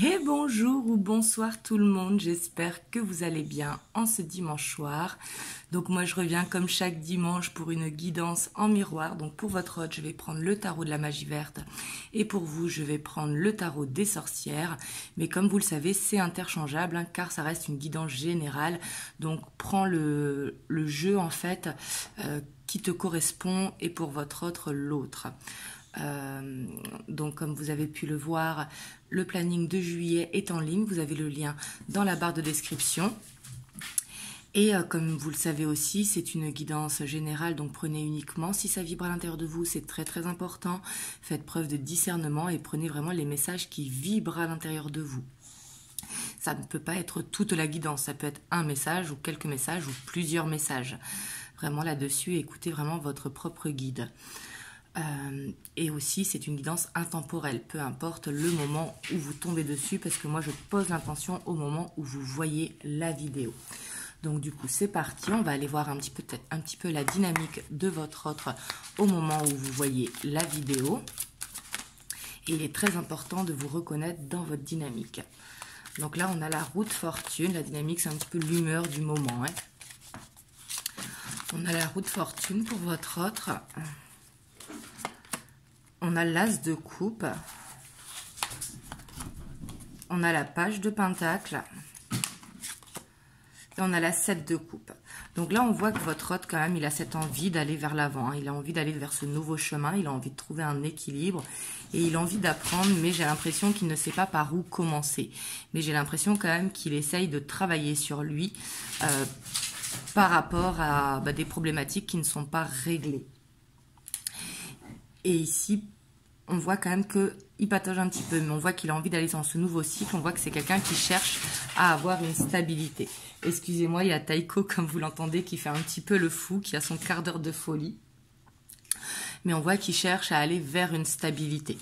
Et bonjour ou bonsoir tout le monde, j'espère que vous allez bien en ce dimanche soir. Donc moi je reviens comme chaque dimanche pour une guidance en miroir. Donc pour votre hôte je vais prendre le tarot de la magie verte et pour vous je vais prendre le tarot des sorcières. Mais comme vous le savez c'est interchangeable car ça reste une guidance générale. Donc prends le jeu en fait qui te correspond et pour votre autre l'autre. Donc comme vous avez pu le voir, le planning de juillet est en ligne, vous avez le lien dans la barre de description. Et comme vous le savez aussi, c'est une guidance générale, donc prenez uniquement si ça vibre à l'intérieur de vous, c'est très très important. Faites preuve de discernement et prenez vraiment les messages qui vibrent à l'intérieur de vous. Ça ne peut pas être toute la guidance, ça peut être un message ou quelques messages ou plusieurs messages. Vraiment là-dessus, écoutez vraiment votre propre guide. Et aussi c'est une guidance intemporelle, peu importe le moment où vous tombez dessus parce que moi je pose l'intention au moment où vous voyez la vidéo. Donc du coup c'est parti, on va aller voir un petit peu la dynamique de votre autre au moment où vous voyez la vidéo. Et il est très important de vous reconnaître dans votre dynamique. Donc là on a la roue de fortune, la dynamique c'est un petit peu l'humeur du moment. On a la roue de fortune pour votre autre. On a l'as de coupe, on a la page de pentacle et on a la 7 de coupe. Donc là, on voit que votre hôte, quand même, il a cette envie d'aller vers l'avant. Il a envie d'aller vers ce nouveau chemin, il a envie de trouver un équilibre et il a envie d'apprendre, mais j'ai l'impression qu'il ne sait pas par où commencer. Mais j'ai l'impression quand même qu'il essaye de travailler sur lui par rapport à des problématiques qui ne sont pas réglées. Et ici, on voit quand même qu'il patauge un petit peu, mais on voit qu'il a envie d'aller dans ce nouveau cycle. On voit que c'est quelqu'un qui cherche à avoir une stabilité. Excusez-moi, il y a Taiko, comme vous l'entendez, qui fait un petit peu le fou, qui a son quart d'heure de folie. Mais on voit qu'il cherche à aller vers une stabilité.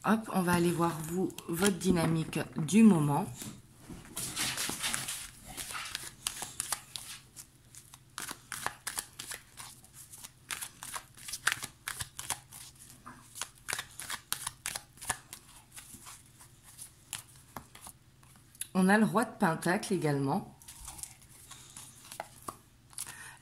Hop, on va aller voir votre dynamique du moment. On a le roi de pentacle également.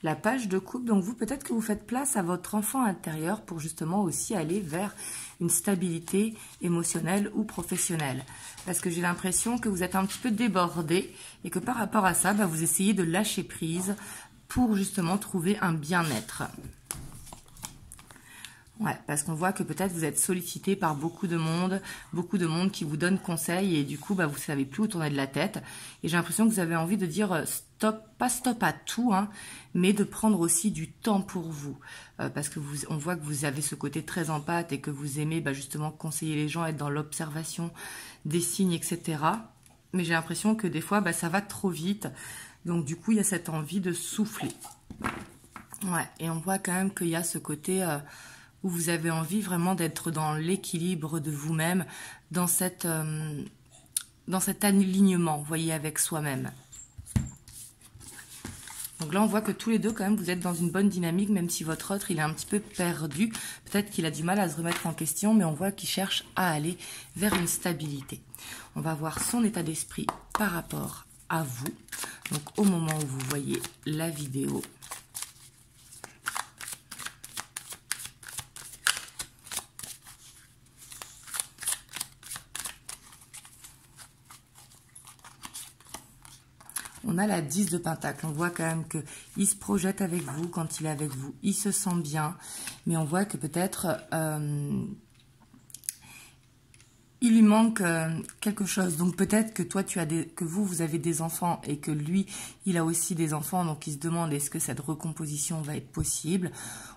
La page de coupe, donc vous, peut-être que vous faites place à votre enfant intérieur pour justement aussi aller vers une stabilité émotionnelle ou professionnelle. Parce que j'ai l'impression que vous êtes un petit peu débordé et que par rapport à ça, vous essayez de lâcher prise pour justement trouver un bien-être. Ouais, parce qu'on voit que peut-être vous êtes sollicité par beaucoup de monde qui vous donne conseil et du coup, vous ne savez plus où tourner de la tête. Et j'ai l'impression que vous avez envie de dire stop, pas stop à tout, mais de prendre aussi du temps pour vous. Parce que on voit que vous avez ce côté très empathe et que vous aimez justement conseiller les gens, être dans l'observation des signes, etc. Mais j'ai l'impression que des fois, ça va trop vite. Donc du coup, il y a cette envie de souffler. Ouais, et on voit quand même qu'il y a ce côté... où vous avez envie vraiment d'être dans l'équilibre de vous-même, dans cet alignement, vous voyez, avec soi-même. Donc là, on voit que tous les deux, quand même, vous êtes dans une bonne dynamique, même si votre autre, il est un petit peu perdu. Peut-être qu'il a du mal à se remettre en question, mais on voit qu'il cherche à aller vers une stabilité. On va voir son état d'esprit par rapport à vous. Donc, au moment où vous voyez la vidéo. On a la 10 de pentacle, on voit quand même qu'il se projette avec vous, quand il est avec vous, il se sent bien, mais on voit que peut-être il lui manque quelque chose. Donc peut-être que toi, vous avez des enfants et que lui, il a aussi des enfants, donc il se demande est-ce que cette recomposition va être possible,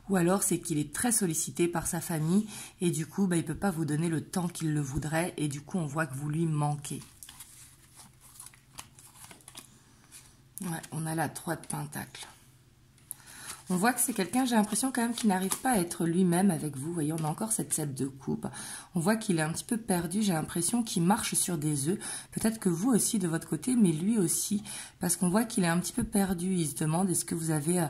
ou alors c'est qu'il est très sollicité par sa famille et du coup, il ne peut pas vous donner le temps qu'il le voudrait et du coup, on voit que vous lui manquez. Ouais, on a la 3 de pentacle. On voit que c'est quelqu'un, j'ai l'impression quand même qu'il n'arrive pas à être lui-même avec vous. Vous voyez, on a encore cette 7 de coupe. On voit qu'il est un petit peu perdu, j'ai l'impression qu'il marche sur des œufs. Peut-être que vous aussi de votre côté, mais lui aussi. Parce qu'on voit qu'il est un petit peu perdu. Il se demande est-ce que vous avez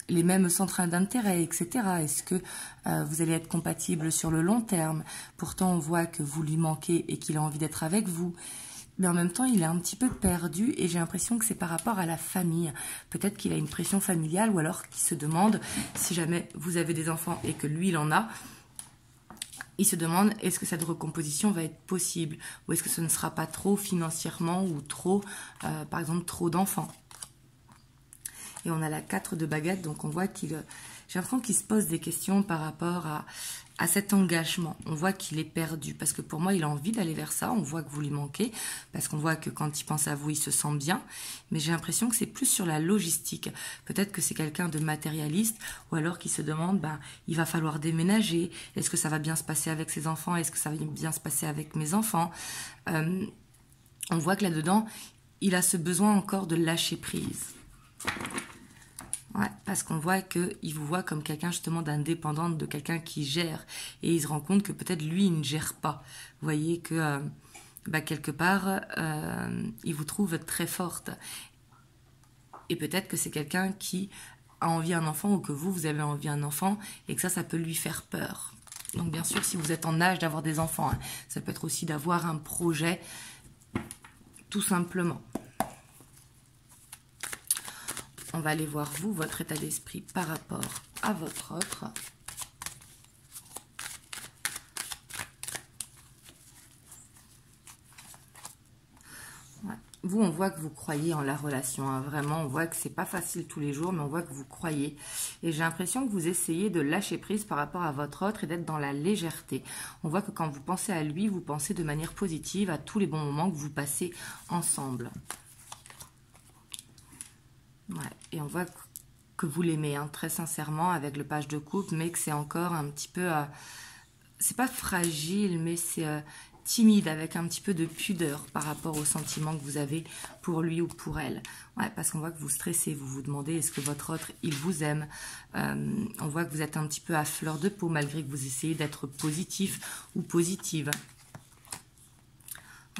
les mêmes centres d'intérêt, etc. Est-ce que vous allez être compatibles sur le long terme? Pourtant, on voit que vous lui manquez et qu'il a envie d'être avec vous. Mais en même temps, il est un petit peu perdu et j'ai l'impression que c'est par rapport à la famille. Peut-être qu'il a une pression familiale ou alors qu'il se demande, si jamais vous avez des enfants et que lui, il en a, il se demande est-ce que cette recomposition va être possible ou est-ce que ce ne sera pas trop financièrement ou trop, par exemple, trop d'enfants. Et on a la 4 de baguette, donc on voit j'ai l'impression qu'il se pose des questions par rapport à cet engagement. On voit qu'il est perdu, parce que pour moi, il a envie d'aller vers ça. On voit que vous lui manquez, parce qu'on voit que quand il pense à vous, il se sent bien. Mais j'ai l'impression que c'est plus sur la logistique. Peut-être que c'est quelqu'un de matérialiste, ou alors qui se demande, il va falloir déménager. Est-ce que ça va bien se passer avec ses enfants? Est-ce que ça va bien se passer avec mes enfants? On voit que là-dedans, il a ce besoin encore de lâcher prise. Ouais, parce qu'on voit qu'il vous voit comme quelqu'un justement d'indépendante, de quelqu'un qui gère. Et il se rend compte que peut-être lui, il ne gère pas. Vous voyez que quelque part, il vous trouve très forte. Et peut-être que c'est quelqu'un qui a envie d'un enfant ou que vous avez envie d'un enfant et que ça peut lui faire peur. Donc bien sûr, si vous êtes en âge d'avoir des enfants, ça peut être aussi d'avoir un projet, tout simplement. On va aller voir, vous, votre état d'esprit par rapport à votre autre. Ouais. Vous, on voit que vous croyez en la relation. Hein. Vraiment, on voit que c'est pas facile tous les jours, mais on voit que vous croyez. Et j'ai l'impression que vous essayez de lâcher prise par rapport à votre autre et d'être dans la légèreté. On voit que quand vous pensez à lui, vous pensez de manière positive à tous les bons moments que vous passez ensemble. Ouais. Et on voit que vous l'aimez, hein, très sincèrement, avec le page de coupe, mais que c'est encore un petit peu... c'est pas fragile, mais c'est timide, avec un petit peu de pudeur par rapport aux sentiments que vous avez pour lui ou pour elle. Ouais, parce qu'on voit que vous stressez, vous vous demandez est-ce que votre autre, il vous aime. On voit que vous êtes un petit peu à fleur de peau, malgré que vous essayez d'être positif ou positive.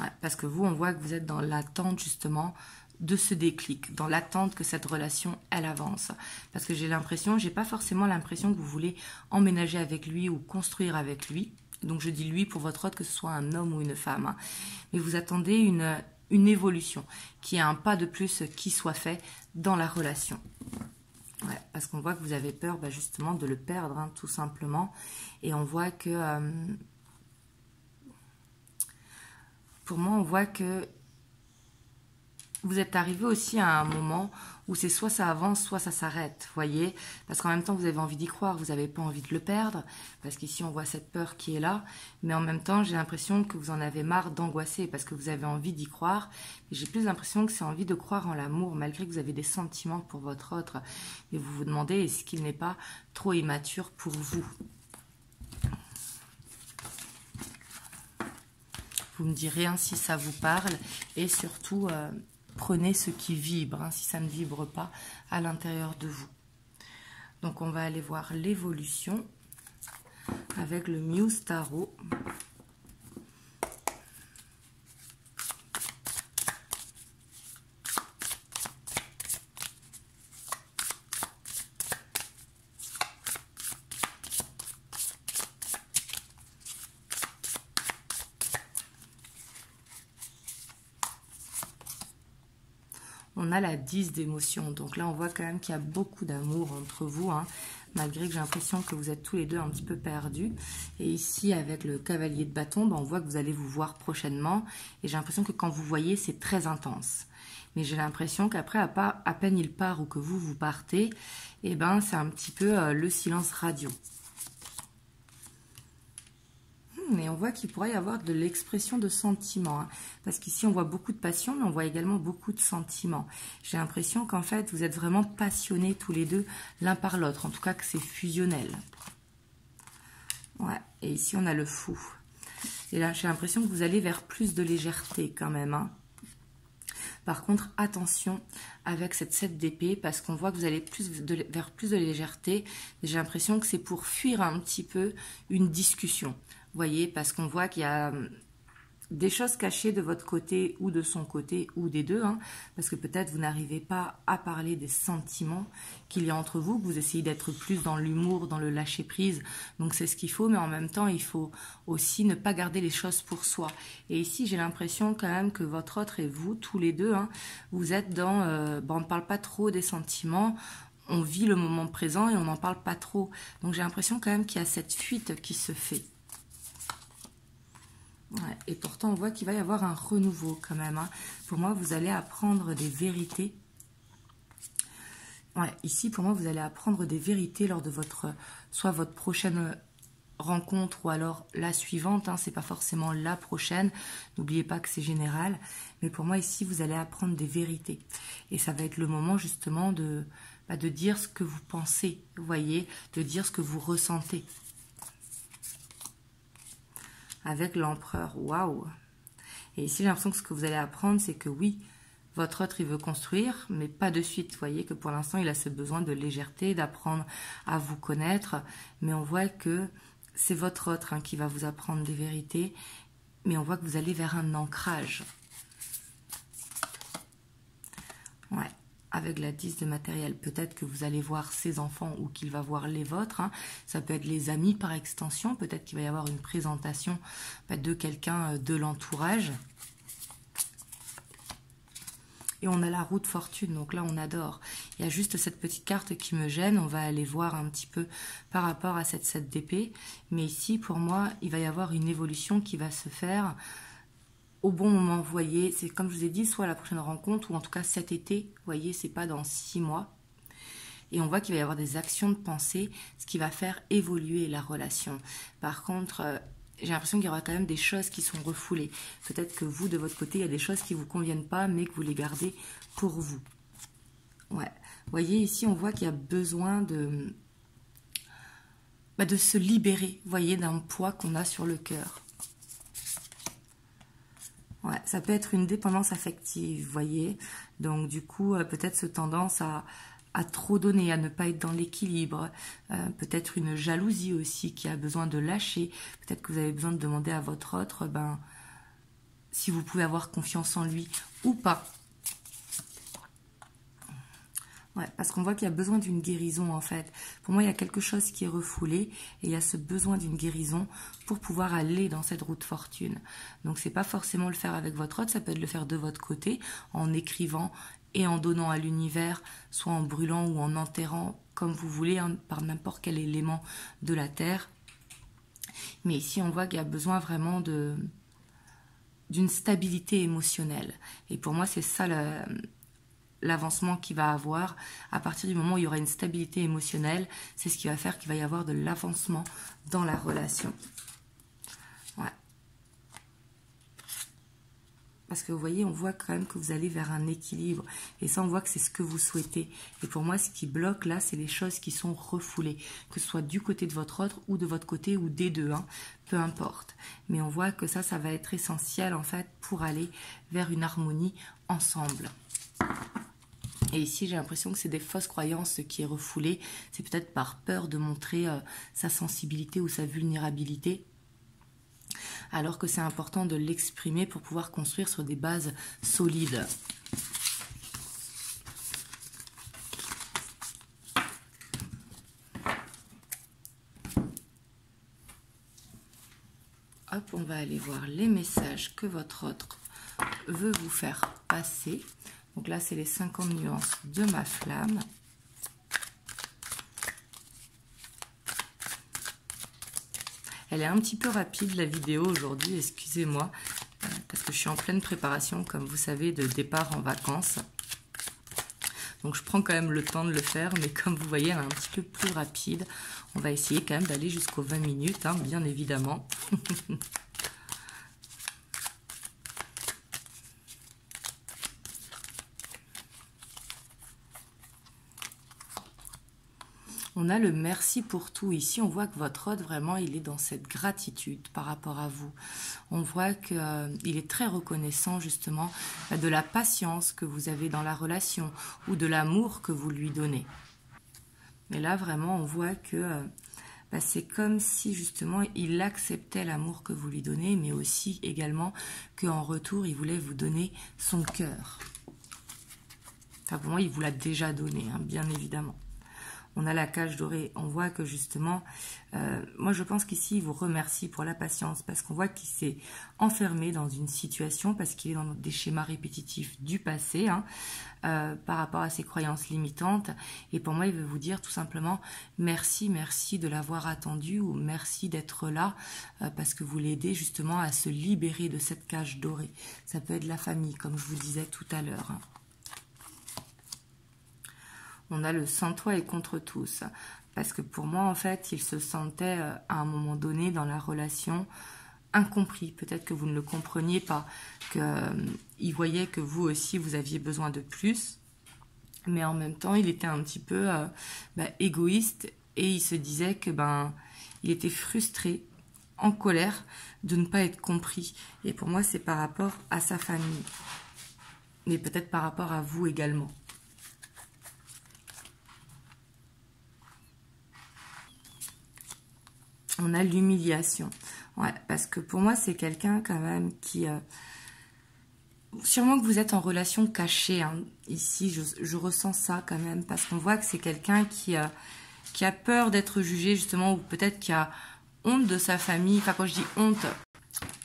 Ouais, parce que vous, on voit que vous êtes dans l'attente, justement, de ce déclic, dans l'attente que cette relation, elle avance. Parce que j'ai pas forcément l'impression que vous voulez emménager avec lui ou construire avec lui. Donc je dis lui pour votre autre, que ce soit un homme ou une femme. Hein. Mais vous attendez une évolution, qu'il y ait un pas de plus qui soit fait dans la relation. Ouais, parce qu'on voit que vous avez peur justement de le perdre, hein, tout simplement. Et on voit que... pour moi, on voit que vous êtes arrivé aussi à un moment où c'est soit ça avance, soit ça s'arrête, voyez. Parce qu'en même temps, vous avez envie d'y croire, vous n'avez pas envie de le perdre. Parce qu'ici, on voit cette peur qui est là. Mais en même temps, j'ai l'impression que vous en avez marre d'angoisser parce que vous avez envie d'y croire. Mais j'ai plus l'impression que c'est envie de croire en l'amour, malgré que vous avez des sentiments pour votre autre. Et vous vous demandez, est-ce qu'il n'est pas trop immature pour vous? Vous me direz hein, si ça vous parle et surtout... prenez ce qui vibre, hein, si ça ne vibre pas à l'intérieur de vous. Donc, on va aller voir l'évolution avec le Muse Tarot. On a la 10 d'émotion. Donc là, on voit quand même qu'il y a beaucoup d'amour entre vous, hein, malgré que j'ai l'impression que vous êtes tous les deux un petit peu perdus. Et ici, avec le cavalier de bâton, on voit que vous allez vous voir prochainement. Et j'ai l'impression que quand vous voyez, c'est très intense. Mais j'ai l'impression qu'après, à peine il part ou que vous partez, et c'est un petit peu le silence radio. Mais on voit qu'il pourrait y avoir de l'expression de sentiments. Hein, parce qu'ici, on voit beaucoup de passion, mais on voit également beaucoup de sentiments. J'ai l'impression qu'en fait, vous êtes vraiment passionnés tous les deux, l'un par l'autre. En tout cas, que c'est fusionnel. Ouais. Et ici, on a le fou. Et là, j'ai l'impression que vous allez vers plus de légèreté quand même. Hein. Par contre, attention avec cette 7 d'épée, parce qu'on voit que vous allez vers plus de légèreté. J'ai l'impression que c'est pour fuir un petit peu une discussion. Vous voyez, parce qu'on voit qu'il y a des choses cachées de votre côté ou de son côté ou des deux, hein, parce que peut-être vous n'arrivez pas à parler des sentiments qu'il y a entre vous, que vous essayez d'être plus dans l'humour, dans le lâcher-prise, donc c'est ce qu'il faut, mais en même temps il faut aussi ne pas garder les choses pour soi. Et ici j'ai l'impression quand même que votre autre et vous, tous les deux, hein, vous êtes dans, on ne parle pas trop des sentiments, on vit le moment présent et on n'en parle pas trop, donc j'ai l'impression quand même qu'il y a cette fuite qui se fait. Ouais, et pourtant, on voit qu'il va y avoir un renouveau quand même. Hein. Pour moi, vous allez apprendre des vérités. Ouais, ici, pour moi, vous allez apprendre des vérités lors de soit votre prochaine rencontre ou alors la suivante. Hein, c'est pas forcément la prochaine. N'oubliez pas que c'est général. Mais pour moi, ici, vous allez apprendre des vérités. Et ça va être le moment justement de dire ce que vous pensez. Vous voyez, de dire ce que vous ressentez. Avec l'empereur, waouh! Et ici, j'ai l'impression que ce que vous allez apprendre, c'est que oui, votre autre, il veut construire, mais pas de suite. Vous voyez que pour l'instant, il a ce besoin de légèreté, d'apprendre à vous connaître. Mais on voit que c'est votre autre qui va vous apprendre des vérités. Mais on voit que vous allez vers un ancrage. Ouais. Avec la 10 de matériel, peut-être que vous allez voir ses enfants ou qu'il va voir les vôtres. Hein. Ça peut être les amis par extension. Peut-être qu'il va y avoir une présentation de quelqu'un de l'entourage. Et on a la roue de fortune, donc là on adore. Il y a juste cette petite carte qui me gêne. On va aller voir un petit peu par rapport à cette 7 d'épée. Mais ici, pour moi, il va y avoir une évolution qui va se faire au bon moment, vous voyez, c'est comme je vous ai dit, soit la prochaine rencontre, ou en tout cas cet été, vous voyez, c'est pas dans 6 mois. Et on voit qu'il va y avoir des actions de pensée, ce qui va faire évoluer la relation. Par contre, j'ai l'impression qu'il y aura quand même des choses qui sont refoulées. Peut-être que vous, de votre côté, il y a des choses qui ne vous conviennent pas, mais que vous les gardez pour vous. Ouais. Vous voyez, ici, on voit qu'il y a besoin de se libérer, vous voyez, d'un poids qu'on a sur le cœur. Ouais, ça peut être une dépendance affective, vous voyez. Donc, du coup, peut-être ce tendance à trop donner, à ne pas être dans l'équilibre. Peut-être une jalousie aussi qui a besoin de lâcher. Peut-être que vous avez besoin de demander à votre autre, si vous pouvez avoir confiance en lui ou pas. Ouais, parce qu'on voit qu'il y a besoin d'une guérison en fait. Pour moi, il y a quelque chose qui est refoulé et il y a ce besoin d'une guérison pour pouvoir aller dans cette route fortune. Donc, c'est pas forcément le faire avec votre autre, ça peut être le faire de votre côté en écrivant et en donnant à l'univers, soit en brûlant ou en enterrant, comme vous voulez, hein, par n'importe quel élément de la terre. Mais ici, on voit qu'il y a besoin vraiment d'une stabilité émotionnelle. Et pour moi, c'est ça l'avancement qu'il va avoir. À partir du moment où il y aura une stabilité émotionnelle, c'est ce qui va faire qu'il va y avoir de l'avancement dans la relation. Ouais. Parce que vous voyez, on voit quand même que vous allez vers un équilibre. Et ça, on voit que c'est ce que vous souhaitez. Et pour moi, ce qui bloque là, c'est les choses qui sont refoulées. Que ce soit du côté de votre autre ou de votre côté ou des deux. Hein, peu importe. Mais on voit que ça va être essentiel en fait pour aller vers une harmonie ensemble. Et ici, j'ai l'impression que c'est des fausses croyances qui est refoulé. C'est peut-être par peur de montrer sa sensibilité ou sa vulnérabilité. Alors que c'est important de l'exprimer pour pouvoir construire sur des bases solides. Hop, on va aller voir les messages que votre autre veut vous faire passer. Donc là, c'est les 50 nuances de ma flamme. Elle est un petit peu rapide, la vidéo, aujourd'hui, excusez-moi, parce que je suis en pleine préparation, comme vous savez, de départ en vacances. Donc, je prends quand même le temps de le faire, mais comme vous voyez, elle est un petit peu plus rapide. On va essayer quand même d'aller jusqu'aux 20 minutes, hein, bien évidemment. On a le merci pour tout. Ici, on voit que votre autre, vraiment, il est dans cette gratitude par rapport à vous. On voit qu'il est très reconnaissant, justement, de la patience que vous avez dans la relation ou de l'amour que vous lui donnez. Mais là, vraiment, on voit que bah, c'est comme si justement il acceptait l'amour que vous lui donnez, mais aussi également qu'en retour, il voulait vous donner son cœur. Enfin, pour moi, il vous l'a déjà donné, hein, bien évidemment. On a la cage dorée, on voit que justement, moi je pense qu'ici il vous remercie pour la patience parce qu'on voit qu'il s'est enfermé dans une situation parce qu'il est dans des schémas répétitifs du passé hein, par rapport à ses croyances limitantes et pour moi il veut vous dire tout simplement merci de l'avoir attendu ou merci d'être là parce que vous l'aidez justement à se libérer de cette cage dorée. Ça peut être la famille comme je vous disais tout à l'heure. Hein. On a le sans toi et contre tous. Parce que pour moi, en fait, il se sentait à un moment donné dans la relation incompris. Peut-être que vous ne le compreniez pas, qu'il voyait que vous aussi, vous aviez besoin de plus. Mais en même temps, il était un petit peu égoïste et il se disait que il était frustré, en colère de ne pas être compris. Et pour moi, c'est par rapport à sa famille. Mais peut-être par rapport à vous également. On a l'humiliation. Ouais, parce que pour moi, c'est quelqu'un quand même qui... sûrement que vous êtes en relation cachée. Hein. Ici, je ressens ça quand même. Parce qu'on voit que c'est quelqu'un qui a peur d'être jugé, justement, ou peut-être qui a honte de sa famille. Enfin, quand je dis honte,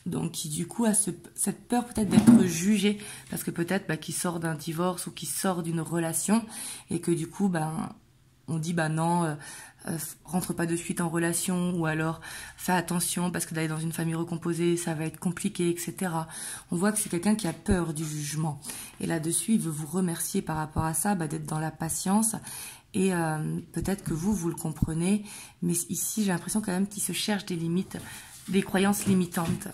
donc qui du coup a cette peur peut-être d'être jugé. Parce que peut-être qu'il sort d'un divorce ou qu'il sort d'une relation. Et que du coup, on dit non... rentre pas de suite en relation ou alors fais attention parce que d'aller dans une famille recomposée ça va être compliqué, etc. On voit que c'est quelqu'un qui a peur du jugement et là-dessus il veut vous remercier par rapport à ça, d'être dans la patience et peut-être que vous le comprenez, mais ici j'ai l'impression quand même qu'il se cherche des limites, des croyances limitantes.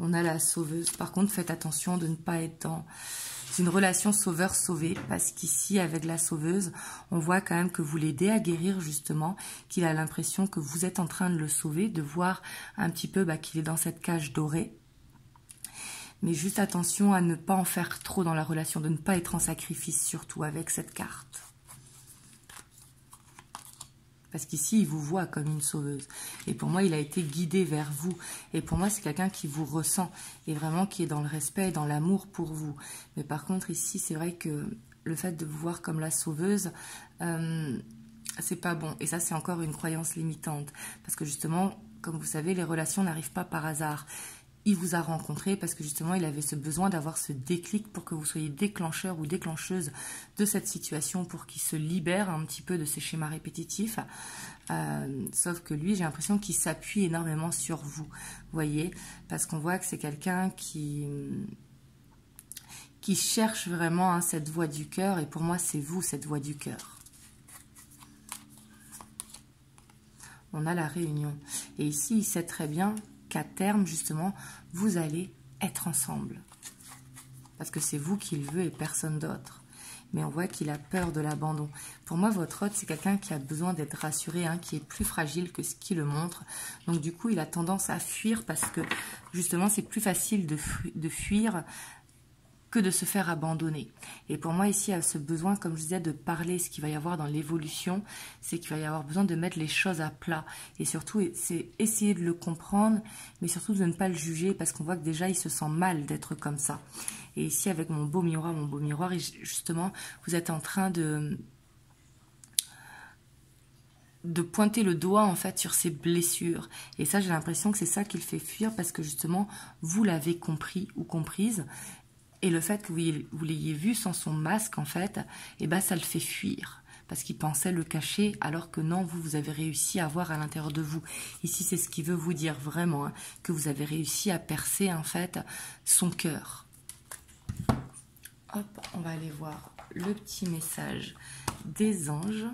On a la sauveuse. Par contre, faites attention de ne pas être dans une relation sauveur-sauvé, parce qu'ici, avec la sauveuse, on voit quand même que vous l'aidez à guérir, justement, qu'il a l'impression que vous êtes en train de le sauver, de voir un petit peu qu'il est dans cette cage dorée. Mais juste attention à ne pas en faire trop dans la relation, de ne pas être en sacrifice, surtout avec cette carte. Parce qu'ici, il vous voit comme une sauveuse. Et pour moi, il a été guidé vers vous. Et pour moi, c'est quelqu'un qui vous ressent. Et vraiment qui est dans le respect et dans l'amour pour vous. Mais par contre, ici, c'est vrai que le fait de vous voir comme la sauveuse, c'est pas bon. Et ça, c'est encore une croyance limitante. Parce que justement, comme vous savez, les relations n'arrivent pas par hasard. Il vous a rencontré parce que justement, il avait ce besoin d'avoir ce déclic pour que vous soyez déclencheur ou déclencheuse de cette situation pour qu'il se libère un petit peu de ces schémas répétitifs. Sauf que lui, j'ai l'impression qu'il s'appuie énormément sur vous, voyez, parce qu'on voit que c'est quelqu'un qui cherche vraiment cette voix du cœur et pour moi, c'est vous, cette voix du cœur. On a la réunion. Et ici, il sait très bien qu'à terme, justement, vous allez être ensemble. Parce que c'est vous qui le veut et personne d'autre. Mais on voit qu'il a peur de l'abandon. Pour moi, votre hôte, c'est quelqu'un qui a besoin d'être rassuré, qui est plus fragile que ce qui le montre. Donc du coup, il a tendance à fuir parce que, justement, c'est plus facile de fuir que de se faire abandonner. Et pour moi, ici, il y a ce besoin, comme je disais, de parler. Ce qu'il va y avoir dans l'évolution, c'est qu'il va y avoir besoin de mettre les choses à plat. Et surtout, c'est essayer de le comprendre, mais surtout de ne pas le juger, parce qu'on voit que déjà, il se sent mal d'être comme ça. Et ici, avec mon beau miroir, justement, vous êtes en train de pointer le doigt, en fait, sur ses blessures. Et ça, j'ai l'impression que c'est ça qui le fait fuir, parce que, justement, vous l'avez compris ou comprise. Et le fait que vous l'ayez vu sans son masque, en fait, ça le fait fuir. Parce qu'il pensait le cacher, alors que non, vous avez réussi à voir à l'intérieur de vous. Ici, c'est ce qu'il veut vous dire vraiment, que vous avez réussi à percer, en fait, son cœur. Hop, on va aller voir le petit message des anges.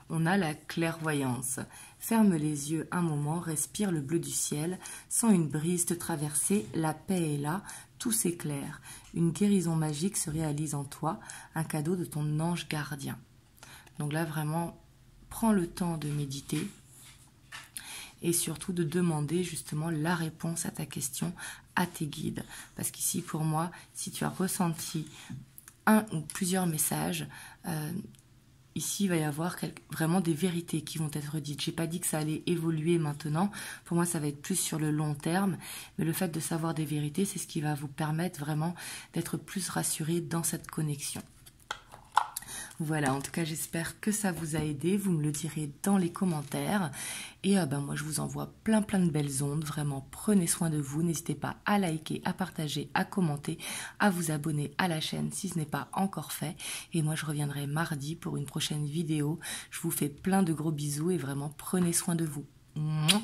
On a la clairvoyance. Ferme les yeux un moment, respire le bleu du ciel. Sans une brise te traverser, la paix est là, tout s'éclaire. Une guérison magique se réalise en toi, un cadeau de ton ange gardien. Donc là, vraiment, prends le temps de méditer et surtout de demander justement la réponse à ta question, à tes guides. Parce qu'ici, pour moi, si tu as ressenti un ou plusieurs messages. Ici, il va y avoir vraiment des vérités qui vont être dites. Je n'ai pas dit que ça allait évoluer maintenant. Pour moi, ça va être plus sur le long terme. Mais le fait de savoir des vérités, c'est ce qui va vous permettre vraiment d'être plus rassuré dans cette connexion. Voilà, en tout cas, j'espère que ça vous a aidé. Vous me le direz dans les commentaires. Et moi, je vous envoie plein de belles ondes. Vraiment, prenez soin de vous. N'hésitez pas à liker, à partager, à commenter, à vous abonner à la chaîne si ce n'est pas encore fait. Et moi, je reviendrai mardi pour une prochaine vidéo. Je vous fais plein de gros bisous et vraiment, prenez soin de vous. Mouah.